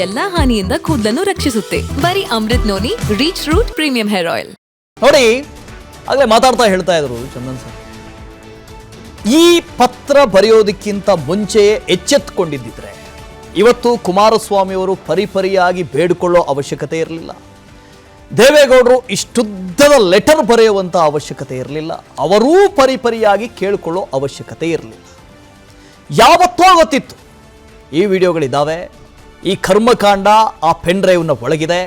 ಎಲ್ಲಾ ಹಾನಿಯಿಂದ ಕೂದಲನ್ನು ರಕ್ಷಿಸುತ್ತೆ. ಬರೀ Amrut noni reach root premium hair oil. ನೋಡಿ, ಆಗಲೇ ಮಾತಾಡ್ತಾ ಹೇಳ್ತಾ ಇದ್ರು ಚಂದನ್ ಸರ್, ಈ ಪತ್ರ ಬರೆಯೋದಕ್ಕಿಂತ ಮುಂಚೆಯೇ ಎಚ್ಚೆತ್ತುಕೊಂಡಿದ್ದಿದ್ರೆ ಇವತ್ತು ಕುಮಾರಸ್ವಾಮಿಯವರು ಪರಿಪರಿಯಾಗಿ ಬೇಡಿಕೊಳ್ಳೋ ಅವಶ್ಯಕತೆ ಇರಲಿಲ್ಲ. ದೇವೇಗೌಡರು ಇಷ್ಟುದ್ದದ ಲೆಟರ್ ಬರೆಯುವಂಥ ಅವಶ್ಯಕತೆ ಇರಲಿಲ್ಲ. ಅವರೂ ಪರಿಪರಿಯಾಗಿ ಕೇಳಿಕೊಳ್ಳೋ ಅವಶ್ಯಕತೆ ಇರಲಿಲ್ಲ. ಯಾವತ್ತೋ ಗೊತ್ತಿತ್ತು ಈ ವಿಡಿಯೋಗಳಿದ್ದಾವೆ, ಈ ಕರ್ಮಕಾಂಡ ಆ ಪೆನ್ ಡ್ರೈವ್ನ ಒಳಗಿದೆ,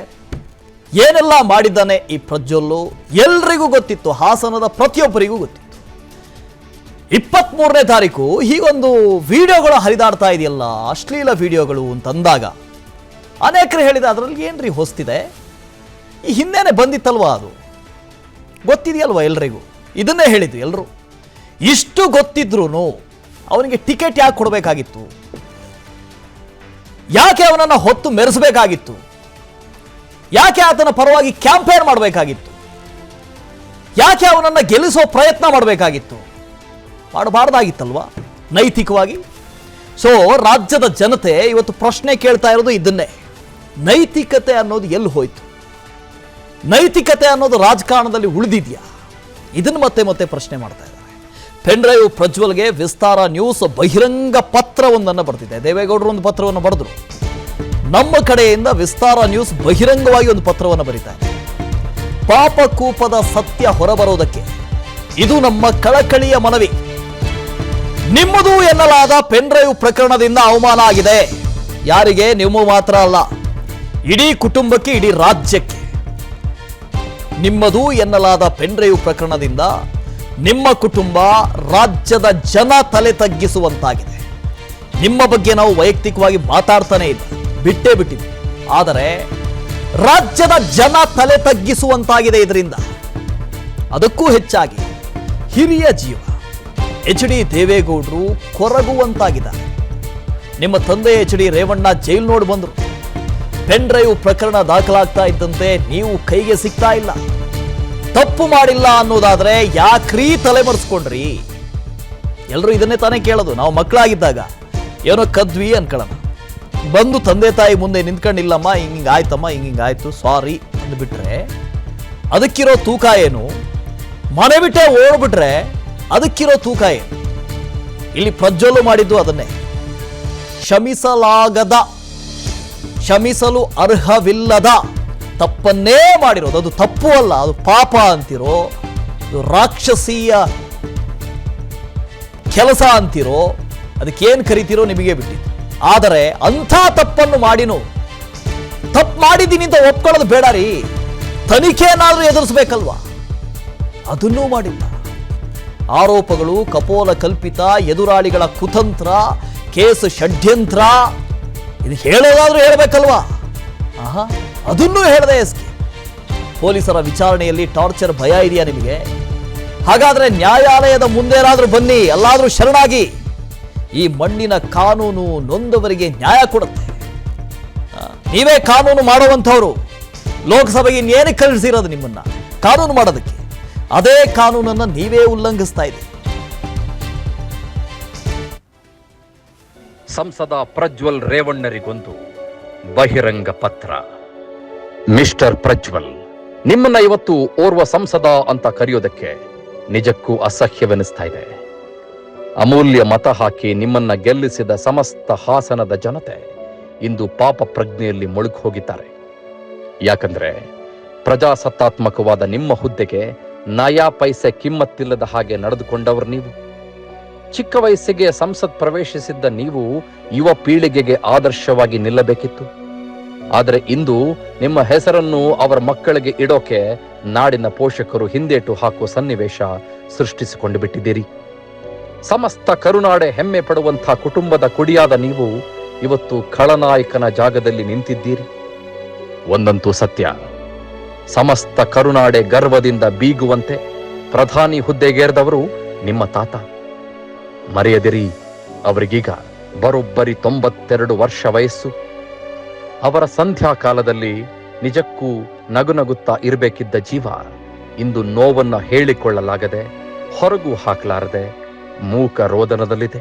ಏನೆಲ್ಲ ಮಾಡಿದ್ದಾನೆ ಈ ಪ್ರಜ್ವಲ್ಲು ಎಲ್ರಿಗೂ ಗೊತ್ತಿತ್ತು. ಹಾಸನದ ಪ್ರತಿಯೊಬ್ಬರಿಗೂ ಗೊತ್ತಿತ್ತು. 23ನೇ ತಾರೀಕು ಹೀಗೊಂದು ವಿಡಿಯೋಗಳು ಹರಿದಾಡ್ತಾ ಇದೆಯಲ್ಲ, ಅಶ್ಲೀಲ ವಿಡಿಯೋಗಳು ಅಂತಂದಾಗ ಅನೇಕರು ಹೇಳಿದ ಅದರಲ್ಲಿ ಏನ್ರಿ ಹೊಸ್ತಿದೆ, ಈ ಹಿಂದೆನೆ ಬಂದಿತ್ತಲ್ವಾ, ಅದು ಗೊತ್ತಿದೆಯಲ್ವಾ ಎಲ್ರಿಗೂ. ಇದನ್ನೇ ಹೇಳಿದ್ರು ಎಲ್ಲರೂ. ಇಷ್ಟು ಗೊತ್ತಿದ್ರೂ ಅವನಿಗೆ ಟಿಕೆಟ್ ಯಾಕೆ ಕೊಡಬೇಕಾಗಿತ್ತು? ಯಾಕೆ ಅವನನ್ನು ಹೊತ್ತು ಮೆರೆಸಬೇಕಾಗಿತ್ತು? ಯಾಕೆ ಆತನ ಪರವಾಗಿ ಕ್ಯಾಂಪೇನ್ ಮಾಡಬೇಕಾಗಿತ್ತು? ಯಾಕೆ ಅವನನ್ನು ಗೆಲ್ಲಿಸೋ ಪ್ರಯತ್ನ ಮಾಡಬೇಕಾಗಿತ್ತು? ಮಾಡಬಾರ್ದಾಗಿತ್ತಲ್ವಾ ನೈತಿಕವಾಗಿ? ಸೊ ರಾಜ್ಯದ ಜನತೆ ಇವತ್ತು ಪ್ರಶ್ನೆ ಕೇಳ್ತಾ ಇರೋದು ಇದನ್ನೇ. ನೈತಿಕತೆ ಅನ್ನೋದು ಎಲ್ಲಿ ಹೋಯ್ತು? ನೈತಿಕತೆ ಅನ್ನೋದು ರಾಜಕಾರಣದಲ್ಲಿ ಉಳಿದಿದೆಯಾ? ಇದನ್ನು ಮತ್ತೆ ಮತ್ತೆ ಪ್ರಶ್ನೆ ಮಾಡ್ತಾ ಇದ್ದಾರೆ. ಪೆನ್ ಡ್ರೈವ್ ಪ್ರಜ್ವಲ್ಗೆ ವಿಸ್ತಾರ ನ್ಯೂಸ್ ಬಹಿರಂಗ ಪತ್ರವೊಂದನ್ನು ಬರೆದಿದೆ. ದೇವೇಗೌಡರು ಒಂದು ಪತ್ರವನ್ನು ಬರೆದ್ರು. ನಮ್ಮ ಕಡೆಯಿಂದ ವಿಸ್ತಾರ ನ್ಯೂಸ್ ಬಹಿರಂಗವಾಗಿ ಒಂದು ಪತ್ರವನ್ನು ಬರೀತಾರೆ. ಪಾಪಕೂಪದ ಸತ್ಯ ಹೊರಬರೋದಕ್ಕೆ ಇದು ನಮ್ಮ ಕಳಕಳಿಯ ಮನವಿ. ನಿಮ್ಮದು ಎನ್ನಲಾದ ಪೆನ್ ಡ್ರೈವ್ ಪ್ರಕರಣದಿಂದ ಅವಮಾನ ಆಗಿದೆ. ಯಾರಿಗೆ? ನೀವು ಮಾತ್ರ ಅಲ್ಲ, ಇಡೀ ಕುಟುಂಬಕ್ಕೆ, ಇಡೀ ರಾಜ್ಯಕ್ಕೆ. ನಿಮ್ಮದು ಎನ್ನಲಾದ ಪೆನ್ ಡ್ರೈವ್ ಪ್ರಕರಣದಿಂದ ನಿಮ್ಮ ಕುಟುಂಬ, ರಾಜ್ಯದ ಜನ ತಲೆ ತಗ್ಗಿಸುವಂತಾಗಿದೆ. ನಿಮ್ಮ ಬಗ್ಗೆ ನಾವು ವೈಯಕ್ತಿಕವಾಗಿ ಮಾತಾಡ್ತಾನೆ ಇಲ್ಲ, ಬಿಟ್ಟೇ ಬಿಟ್ಟಿದ್ವಿ. ಆದರೆ ರಾಜ್ಯದ ಜನ ತಲೆ ತಗ್ಗಿಸುವಂತಾಗಿದೆ ಇದರಿಂದ. ಅದಕ್ಕೂ ಹೆಚ್ಚಾಗಿ ಹಿರಿಯ ಜೀವ HD ದೇವೇಗೌಡರು ಕೊರಗುವಂತಾಗಿದ್ದಾರೆ. ನಿಮ್ಮ ತಂದೆ HD ರೇವಣ್ಣ ಜೈಲು ನೋಡಿ ಬಂದರು. ಪೆನ್ ಡ್ರೈವ್ ಪ್ರಕರಣ ದಾಖಲಾಗ್ತಾ ಇದ್ದಂತೆ ನೀವು ಕೈಗೆ ಸಿಗ್ತಾ ಇಲ್ಲ. ತಪ್ಪು ಮಾಡಿಲ್ಲ ಅನ್ನೋದಾದ್ರೆ ಯಾಕ್ರೀ ತಲೆಮರೆಸ್ಕೊಂಡ್ರಿ? ಎಲ್ಲರೂ ಇದನ್ನೇ ತಾನೇ ಕೇಳೋದು. ನಾವು ಮಕ್ಕಳಾಗಿದ್ದಾಗ ಏನೋ ಕದ್ವಿ ಅನ್ಕೊಳ್ಳೋಣ, ಬಂದು ತಂದೆ ತಾಯಿ ಮುಂದೆ ನಿಂತ್ಕೊಂಡಿಲ್ಲಮ್ಮ, ಹಿಂಗೆ ಆಯ್ತಮ್ಮ, ಹಿಂಗೆ ಆಯ್ತು, ಸಾರಿ ಅಂದ್ಬಿಟ್ರೆ ಅದಕ್ಕಿರೋ ತೂಕ ಏನು? ಮನೆ ಬಿಟ್ಟೆ ಓಡ್ಬಿಟ್ರೆ ಅದಕ್ಕಿರೋ ತೂಕ ಏನು? ಇಲ್ಲಿ ಪ್ರಜ್ವಲ್ಲು ಮಾಡಿದ್ದು ಅದನ್ನೇ. ಕ್ಷಮಿಸಲಾಗದ, ಕ್ಷಮಿಸಲು ಅರ್ಹವಿಲ್ಲದ ತಪ್ಪನ್ನೇ ಮಾಡಿರೋದು. ಅದು ತಪ್ಪು ಅಲ್ಲ, ಅದು ಪಾಪ ಅಂತಿರೋ, ಅದು ರಾಕ್ಷಸೀಯ ಕೆಲಸ ಅಂತಿರೋ, ಅದಕ್ಕೇನು ಕರಿತಿರೋ ನಿಮಗೆ ಬಿಟ್ಟಿದ್ದು. ಆದರೆ ಅಂಥ ತಪ್ಪನ್ನು ಮಾಡಿನೂ ತಪ್ಪು ಮಾಡಿದ್ದೀನಿ ಅಂತ ಒಪ್ಕೊಳ್ಳೋದು ಬೇಡ ರೀ. ತನಿಖೆಯನ್ನಾದ್ರೂ ಎದುರಿಸ್ಬೇಕಲ್ವಾ? ಅದನ್ನೂ ಮಾಡಿಲ್ಲ. ಆರೋಪಗಳು ಕಪೋಲ ಕಲ್ಪಿತ, ಎದುರಾಳಿಗಳ ಕುತಂತ್ರ, ಕೇಸು ಷಡ್ಯಂತ್ರ, ಇದು ಹೇಳೋದಾದ್ರೂ ಹೇಳಬೇಕಲ್ವಾ? ಅದನ್ನೂ ಹೇಳದೆ ಎಸ್ಕೆ. ಪೊಲೀಸರ ವಿಚಾರಣೆಯಲ್ಲಿ ಟಾರ್ಚರ್ ಭಯ ಇದೆಯಾ ನಿಮಗೆ? ಹಾಗಾದ್ರೆ ನ್ಯಾಯಾಲಯದ ಮುಂದೇನಾದ್ರೂ ಬನ್ನಿ, ಎಲ್ಲಾದ್ರೂ ಶರಣಾಗಿ. ಈ ಮಣ್ಣಿನ ಕಾನೂನು ನೊಂದವರಿಗೆ ನ್ಯಾಯ ಕೊಡುತ್ತೆ. ನೀವೇ ಕಾನೂನು ಮಾಡುವಂಥವ್ರು. ಲೋಕಸಭೆಗೆ ಇನ್ನೇನಕ್ಕೆ ಕಳಿಸಿರೋದು ನಿಮ್ಮನ್ನ ಕಾನೂನು ಮಾಡೋದಕ್ಕೆ? ಅದೇ ಕಾನೂನನ್ನು ನೀವೇ ಉಲ್ಲಂಘಿಸ್ತಾ ಇದ್ದೀರಿ. ಸಂಸದ ಪ್ರಜ್ವಲ್ ರೇವಣ್ಣರಿಗೊಂದು ಬಹಿರಂಗ ಪತ್ರ. ಮಿಸ್ಟರ್ ಪ್ರಜ್ವಲ್, ನಿಮ್ಮನ್ನ ಇವತ್ತು ಓರ್ವ ಸಂಸದ ಅಂತ ಕರೆಯೋದಕ್ಕೆ ನಿಜಕ್ಕೂ ಅಸಹ್ಯವೆನಿಸ್ತಾ ಇದೆ. ಅಮೂಲ್ಯ ಮತ ಹಾಕಿ ನಿಮ್ಮನ್ನ ಗೆಲ್ಲಿಸಿದ ಸಮಸ್ತ ಹಾಸನದ ಜನತೆ ಇಂದು ಪಾಪ ಪ್ರಜ್ಞೆಯಲ್ಲಿ ಮುಳುಗಿ ಹೋಗಿದ್ದಾರೆ. ಯಾಕಂದ್ರೆ ಪ್ರಜಾಸತ್ತಾತ್ಮಕವಾದ ನಿಮ್ಮ ಹುದ್ದೆಗೆ ನಯಾ ಪೈಸೆ ಕಿಮ್ಮತ್ತಿಲ್ಲದ ಹಾಗೆ ನಡೆದುಕೊಂಡವರು ನೀವು. ಚಿಕ್ಕ ವಯಸ್ಸಿಗೆ ಸಂಸತ್ ಪ್ರವೇಶಿಸಿದ್ದ ನೀವು ಯುವ ಪೀಳಿಗೆಗೆ ಆದರ್ಶವಾಗಿ ನಿಲ್ಲಬೇಕಿತ್ತು. ಆದರೆ ಇಂದು ನಿಮ್ಮ ಹೆಸರನ್ನು ಅವರ ಮಕ್ಕಳಿಗೆ ಇಡೋಕೆ ನಾಡಿನ ಪೋಷಕರು ಹಿಂದೇಟು ಹಾಕುವ ಸನ್ನಿವೇಶ ಸೃಷ್ಟಿಸಿಕೊಂಡು ಬಿಟ್ಟಿದ್ದೀರಿ. ಸಮಸ್ತ ಕರುನಾಡೆ ಹೆಮ್ಮೆ ಪಡುವಂಥ ಕುಟುಂಬದ ಕುಡಿಯಾದ ನೀವು ಇವತ್ತು ಖಳನಾಯಕನ ಜಾಗದಲ್ಲಿ ನಿಂತಿದ್ದೀರಿ. ಒಂದಂತೂ ಸತ್ಯ, ಸಮಸ್ತ ಕರುನಾಡೆ ಗರ್ವದಿಂದ ಬೀಗುವಂತೆ ಪ್ರಧಾನಿ ಹುದ್ದೆಗೇರಿದವರು ನಿಮ್ಮ ತಾತ. ಮರೆಯದಿರಿ, ಅವರಿಗೀಗ ಬರೋಬ್ಬರಿ 92 ವರ್ಷ ವಯಸ್ಸು. ಅವರ ಸಂಧ್ಯಾಕಾಲದಲ್ಲಿ ನಿಜಕ್ಕೂ ನಗುನಗುತ್ತಾ ಇರಬೇಕಿದ್ದ ಜೀವ ಇಂದು ನೋವನ್ನ ಹೇಳಿಕೊಳ್ಳಲಾಗದೆ, ಹೊರಗೂ ಹಾಕಲಾರದೆ ಮೂಕ ರೋದನದಲ್ಲಿದೆ.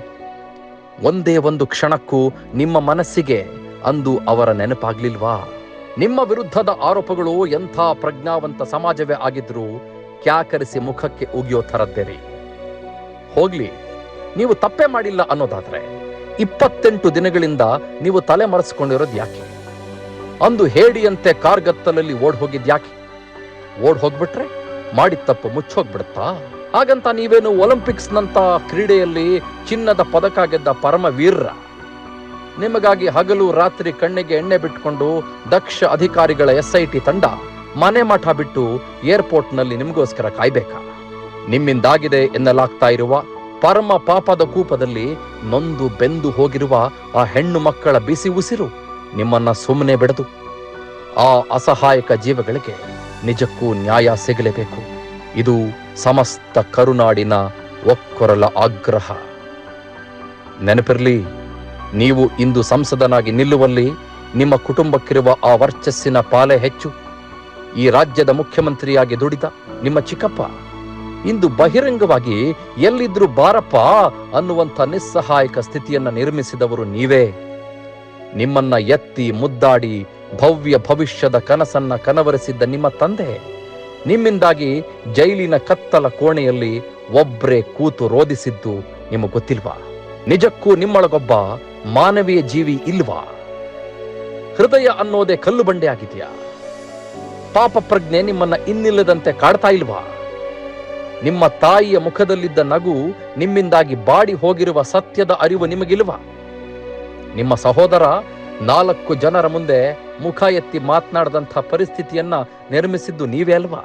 ಒಂದೇ ಒಂದು ಕ್ಷಣಕ್ಕೂ ನಿಮ್ಮ ಮನಸ್ಸಿಗೆ ಅಂದು ಅವರ ನೆನಪಾಗ್ಲಿಲ್ವಾ? ನಿಮ್ಮ ವಿರುದ್ಧದ ಆರೋಪಗಳು ಎಂಥ ಪ್ರಜ್ಞಾವಂತ ಸಮಾಜವೇ ಆಗಿದ್ರೂ ಕ್ಯಾಕರಿಸಿ ಮುಖಕ್ಕೆ ಉಗಿಯೋ ಥರದ್ದೇರಿ. ಹೋಗ್ಲಿ, ನೀವು ತಪ್ಪೇ ಮಾಡಿಲ್ಲ ಅನ್ನೋದಾದ್ರೆ 28 ದಿನಗಳಿಂದ ನೀವು ತಲೆ ಮರೆಸ್ಕೊಂಡಿರೋದು ಯಾಕೆ? ಅಂದು ಹೇಡಿಯಂತೆ ಕಾರ್ಗತ್ತಲಲ್ಲಿ ಓಡ್ ಹೋಗಿದ್ಯಾಕೆ? ಓಡ್ ಹೋಗ್ಬಿಟ್ರೆ ಮಾಡಿದ ತಪ್ಪು ಮುಚ್ಚೋಗ್ಬಿಡುತ್ತಾ? ಹಾಗಂತ ನೀವೇನು ಒಲಿಂಪಿಕ್ಸ್ ನಂತ ಕ್ರೀಡೆಯಲ್ಲಿ ಚಿನ್ನದ ಪದಕ ಗೆದ್ದ ಪರಮ ವೀರ್ರ? ನಿಮಗಾಗಿ ಹಗಲು ರಾತ್ರಿ ಕಣ್ಣಿಗೆ ಎಣ್ಣೆ ಬಿಟ್ಕೊಂಡು ದಕ್ಷ ಅಧಿಕಾರಿಗಳ SIT ತಂಡ ಮನೆ ಮಠ ಬಿಟ್ಟು ಏರ್ಪೋರ್ಟ್ನಲ್ಲಿ ನಿಮಗೋಸ್ಕರ ಕಾಯ್ಬೇಕಾ? ನಿಮ್ಮಿಂದಾಗಿದೆ ಎನ್ನಲಾಗ್ತಾ ಇರುವ ಪರಮ ಪಾಪದ ಕೂಪದಲ್ಲಿ ನೊಂದು ಬೆಂದು ಹೋಗಿರುವ ಆ ಹೆಣ್ಣು ಮಕ್ಕಳ ಬಿಸಿ ಉಸಿರು ನಿಮ್ಮನ್ನ ಸುಮ್ಮನೆ ಬಿಡದು. ಆ ಅಸಹಾಯಕ ಜೀವಗಳಿಗೆ ನಿಜಕ್ಕೂ ನ್ಯಾಯ ಸಿಗಲೇಬೇಕು. ಇದು ಸಮಸ್ತ ಕರುನಾಡಿನ ಒಕ್ಕೊರಲ ಆಗ್ರಹ. ನೆನಪಿರ್ಲಿ, ನೀವು ಇಂದು ಸಂಸದನಾಗಿ ನಿಲ್ಲುವಲ್ಲಿ ನಿಮ್ಮ ಕುಟುಂಬಕ್ಕಿರುವ ಆ ವರ್ಚಸ್ಸಿನ ಪಾಲೆ ಹೆಚ್ಚು. ಈ ರಾಜ್ಯದ ಮುಖ್ಯಮಂತ್ರಿಯಾಗಿ ದುಡಿದ ನಿಮ್ಮ ಚಿಕ್ಕಪ್ಪ ಇಂದು ಬಹಿರಂಗವಾಗಿ ಎಲ್ಲಿದ್ರು ಬಾರಪ್ಪ ಅನ್ನುವಂಥ ನಿಸ್ಸಹಾಯಕ ಸ್ಥಿತಿಯನ್ನ ನಿರ್ಮಿಸಿದವರು ನೀವೇ. ನಿಮ್ಮನ್ನ ಎತ್ತಿ ಮುದ್ದಾಡಿ ಭವ್ಯ ಭವಿಷ್ಯದ ಕನಸನ್ನ ಕನವರಿಸಿದ್ದ ನಿಮ್ಮ ತಂದೆ ನಿಮ್ಮಿಂದಾಗಿ ಜೈಲಿನ ಕತ್ತಲ ಕೋಣೆಯಲ್ಲಿ ಒಬ್ರೇ ಕೂತು ರೋಧಿಸಿದ್ದು ನಿಮಗೆ ಗೊತ್ತಿಲ್ವಾ? ನಿಜಕ್ಕೂ ನಿಮ್ಮೊಳಗೊಬ್ಬ ಮಾನವೀಯ ಜೀವಿ ಇಲ್ವಾ? ಹೃದಯ ಅನ್ನೋದೇ ಕಲ್ಲು ಬಂಡೆ ಆಗಿದೆಯಾ? ಪಾಪ ಪ್ರಜ್ಞೆ ನಿಮ್ಮನ್ನ ಇನ್ನಿಲ್ಲದಂತೆ ಕಾಡ್ತಾ ಇಲ್ವಾ? ನಿಮ್ಮ ತಾಯಿಯ ಮುಖದಲ್ಲಿದ್ದ ನಗು ನಿಮ್ಮಿಂದಾಗಿ ಬಾಡಿ ಹೋಗಿರುವ ಸತ್ಯದ ಅರಿವು ನಿಮಗಿಲ್ವಾ? ನಿಮ್ಮ ಸಹೋದರ 4 ಜನರ ಮುಂದೆ ಮುಖ ಎತ್ತಿ ಮಾತನಾಡದಂಥ ಪರಿಸ್ಥಿತಿಯನ್ನ ನಿರ್ಮಿಸಿದ್ದು ನೀವೇ ಅಲ್ವಾ?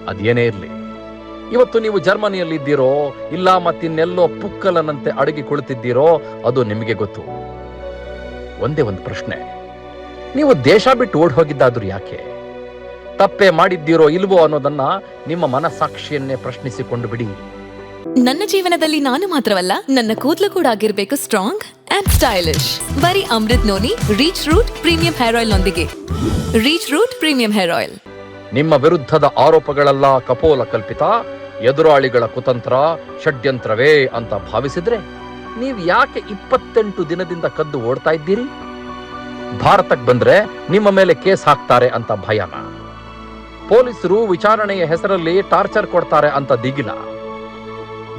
ಅದೇನೇ ಇರಲಿ, ಇವತ್ತು ನೀವು ಜರ್ಮನಿಯಲ್ಲಿದ್ದೀರೋ ಇಲ್ಲ ಮತ್ತಿನ್ನೆಲ್ಲೋ ಪುಕ್ಕಲನಂತೆ ಅಡಗಿ ಕುಳಿತಿದ್ದೀರೋ ಅದು ನಿಮಗೆ ಗೊತ್ತು. ಒಂದೇ ಒಂದು ಪ್ರಶ್ನೆ, ನೀವು ದೇಶ ಬಿಟ್ಟು ಓಡ್ ಹೋಗಿದ್ದಾದ್ರೂ ಯಾಕೆ? ತಪ್ಪೇ ಮಾಡಿದ್ದೀರೋ ಇಲ್ವೋ ಅನ್ನೋದನ್ನ ನಿಮ್ಮ ಮನಸಾಕ್ಷಿಯನ್ನೇ ಪ್ರಶ್ನಿಸಿಕೊಂಡು ಬಿಡಿ. ನನ್ನ ಜೀವನದಲ್ಲಿ ನಾನು ಮಾತ್ರವಲ್ಲ, ನನ್ನ ಕೂದಲು ಕೂಡ ಆಗಿರ್ಬೇಕು ಸ್ಟ್ರಾಂಗ್ ಅಂಡ್ ಸ್ಟೈಲಿಶ್. ಬರೀ Amrut noni reach root premium hair oil ನೊಂದಿಗೆ. Reach root premium hair oil. ನಿಮ್ಮ ವಿರುದ್ಧದ ಆರೋಪಗಳೆಲ್ಲ ಕಪೋಲ ಕಲ್ಪಿತ, ಎದುರಾಳಿಗಳ ಕುತಂತ್ರ, ಷಡ್ಯಂತ್ರವೇ ಅಂತ ಭಾವಿಸಿದ್ರೆ ನೀವು ಯಾಕೆ 28 ದಿನದಿಂದ ಕದ್ದು ಓಡ್ತಾ ಇದ್ದೀರಿ? ಭಾರತಕ್ಕೆ ಬಂದ್ರೆ ನಿಮ್ಮ ಮೇಲೆ ಕೇಸ್ ಹಾಕ್ತಾರೆ ಅಂತ ಭಯನ? ಪೊಲೀಸರು ವಿಚಾರಣೆಯ ಹೆಸರಲ್ಲಿ ಟಾರ್ಚರ್ ಕೊಡ್ತಾರೆ ಅಂತ ದಿಗಿಲ?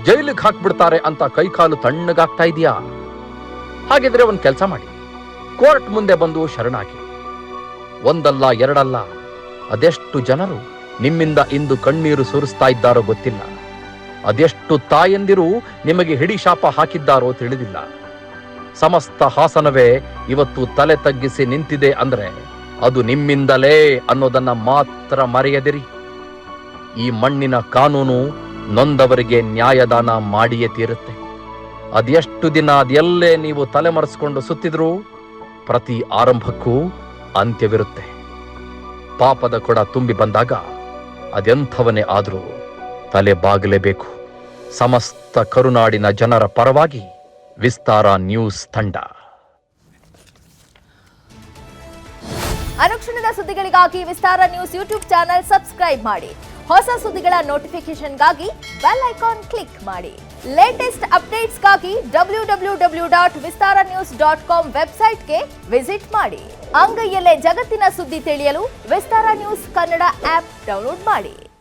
ಜೈಲಿಗೆ ಹಾಕ್ಬಿಡ್ತಾರೆ ಅಂತ ಕೈಕಾಲು ತಣ್ಣಗಾಗ್ತಾ ಇದೆಯಾ? ಹಾಗಿದ್ರೆ ಒಂದ್ ಕೆಲಸ ಮಾಡಿ, ಕೋರ್ಟ್ ಮುಂದೆ ಬಂದು ಶರಣಾಗಿ. ಒಂದಲ್ಲ ಎರಡಲ್ಲ, ಅದೆಷ್ಟು ಜನರು ನಿಮ್ಮಿಂದ ಇಂದು ಕಣ್ಣೀರು ಸುರಿಸ್ತಾ ಇದ್ದಾರೋ ಗೊತ್ತಿಲ್ಲ. ಅದೆಷ್ಟು ತಾಯಂದಿರು ನಿಮಗೆ ಹಿಡಿ ಶಾಪ ಹಾಕಿದ್ದಾರೋ ತಿಳಿದಿಲ್ಲ. ಸಮಸ್ತ ಹಾಸನವೇ ಇವತ್ತು ತಲೆ ತಗ್ಗಿಸಿ ನಿಂತಿದೆ ಅಂದ್ರೆ ಅದು ನಿಮ್ಮಿಂದಲೇ ಅನ್ನೋದನ್ನ ಮಾತ್ರ ಮರೆಯದಿರಿ. ಈ ಮಣ್ಣಿನ ಕಾನೂನು ನೊಂದವರಿಗೆ ನ್ಯಾಯದಾನ ಮಾಡಿಯೇ ತೀರುತ್ತೆ. ಅದೆಷ್ಟು ದಿನ ಅದೆಲ್ಲೇ ನೀವು ತಲೆಮರೆಸಿಕೊಂಡು ಸುತ್ತಿದ್ರೂ ಪ್ರತಿ ಆರಂಭಕ್ಕೂ ಅಂತ್ಯವಿರುತ್ತೆ. ಪಾಪದ ಕೊಡ ತುಂಬಿ ಬಂದಾಗ ಅದೆಂಥವನೇ ಆದರೂ ತಲೆ ಬಾಗಲೇಬೇಕು. ಸಮಸ್ತ ಕರುನಾಡಿನ ಜನರ ಪರವಾಗಿ ವಿಸ್ತಾರ ನ್ಯೂಸ್ ತಂಡ. ಅನುಕ್ಷಣದ ಸುದ್ದಿಗಳಿಗಾಗಿ ವಿಸ್ತಾರ ನ್ಯೂಸ್ ಯೂಟ್ಯೂಬ್ ಚಾನೆಲ್ ಸಬ್ಸ್ಕ್ರೈಬ್ ಮಾಡಿ. ಹೊಸ ಸುದ್ದಿಗಳ ನೋಟಿಫಿಕೇಶನ್ಗಾಗಿ ಬೆಲ್ ಐಕಾನ್ ಕ್ಲಿಕ್ ಮಾಡಿ. ಲೇಟೆಸ್ಟ್ ಅಪ್ಡೇಟ್ಸ್ಗಾಗಿ www.vistaranews.com ವೆಬ್ಸೈಟ್ಗೆ ವಿಸಿಟ್ ಮಾಡಿ. ಅಂಗೈಯಲ್ಲೇ ಜಗತ್ತಿನ ಸುದ್ದಿ ತಿಳಿಯಲು ವಿಸ್ತಾರ ನ್ಯೂಸ್ ಕನ್ನಡ ಆಪ್ ಡೌನ್ಲೋಡ್ ಮಾಡಿ.